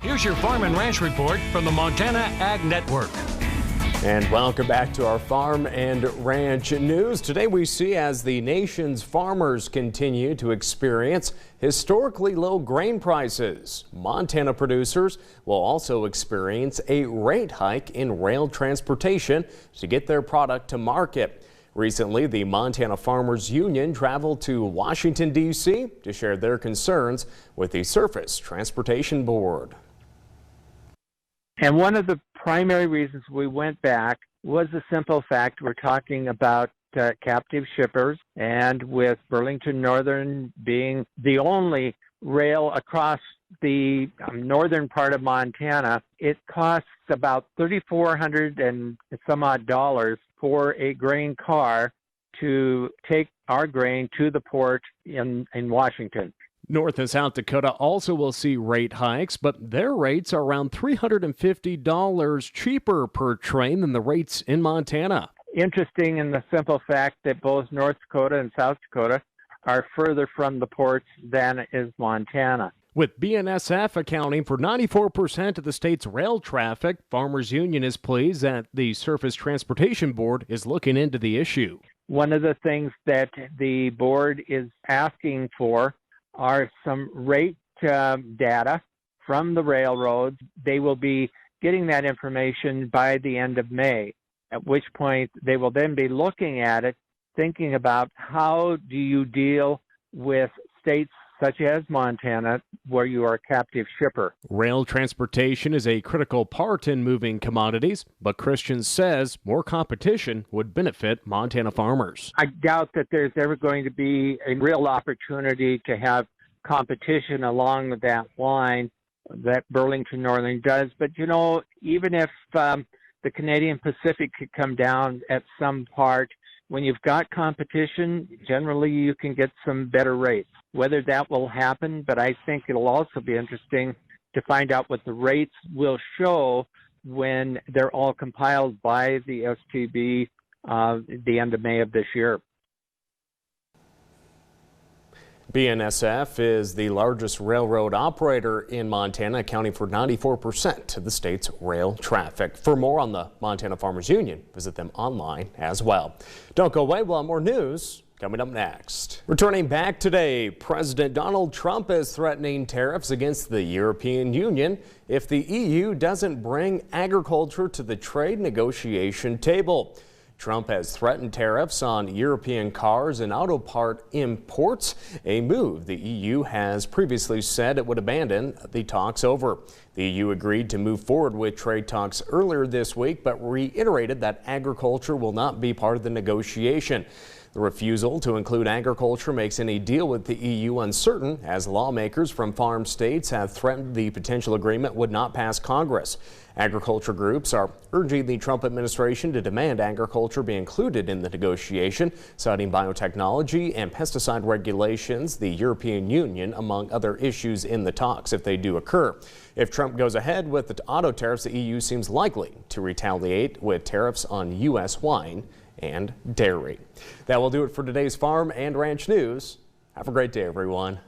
Here's your Farm and Ranch report from the Montana Ag Network. And welcome back to our Farm and Ranch news. Today we see as the nation's farmers continue to experience historically low grain prices, Montana producers will also experience a rate hike in rail transportation to get their product to market. Recently, the Montana Farmers Union traveled to Washington, D.C. to share their concerns with the Surface Transportation Board. And one of the primary reasons we went back was the simple fact we're talking about captive shippers, and with Burlington Northern being the only rail across the northern part of Montana, it costs about $3,400 and some odd dollars for a grain car to take our grain to the port in Washington. North and South Dakota also will see rate hikes, but their rates are around $350 cheaper per train than the rates in Montana. Interesting in the simple fact that both North Dakota and South Dakota are further from the ports than is Montana. With BNSF accounting for 94% of the state's rail traffic, Farmers Union is pleased that the Surface Transportation Board is looking into the issue. One of the things that the board is asking for are some rate data from the railroads. They will be getting that information by the end of May, at which point they will then be looking at it, thinking about how do you deal with states such as Montana, where you are a captive shipper. Rail transportation is a critical part in moving commodities, but Christian says more competition would benefit Montana farmers. I doubt that there's ever going to be a real opportunity to have competition along that line that Burlington Northern does. But, you know, even if the Canadian Pacific could come down at some part, when you've got competition, generally you can get some better rates. Whether that will happen, but I think it'll also be interesting to find out what the rates will show when they're all compiled by the STB the end of May of this year. BNSF is the largest railroad operator in Montana, accounting for 94% of the state's rail traffic. For more on the Montana Farmers Union, visit them online as well. Don't go away, we'll have more news coming up next. Returning back today, President Donald Trump is threatening tariffs against the European Union if the EU doesn't bring agriculture to the trade negotiation table. Trump has threatened tariffs on European cars and auto part imports, a move the EU has previously said it would abandon the talks over. The EU agreed to move forward with trade talks earlier this week, but reiterated that agriculture will not be part of the negotiation. The refusal to include agriculture makes any deal with the EU uncertain, as lawmakers from farm states have threatened the potential agreement would not pass Congress. Agriculture groups are urging the Trump administration to demand agriculture be included in the negotiation, citing biotechnology and pesticide regulations, the European Union, among other issues in the talks if they do occur. If Trump goes ahead with the auto tariffs, the EU seems likely to retaliate with tariffs on U.S. wine and dairy. That will do it for today's Farm and Ranch News. Have a great day, everyone.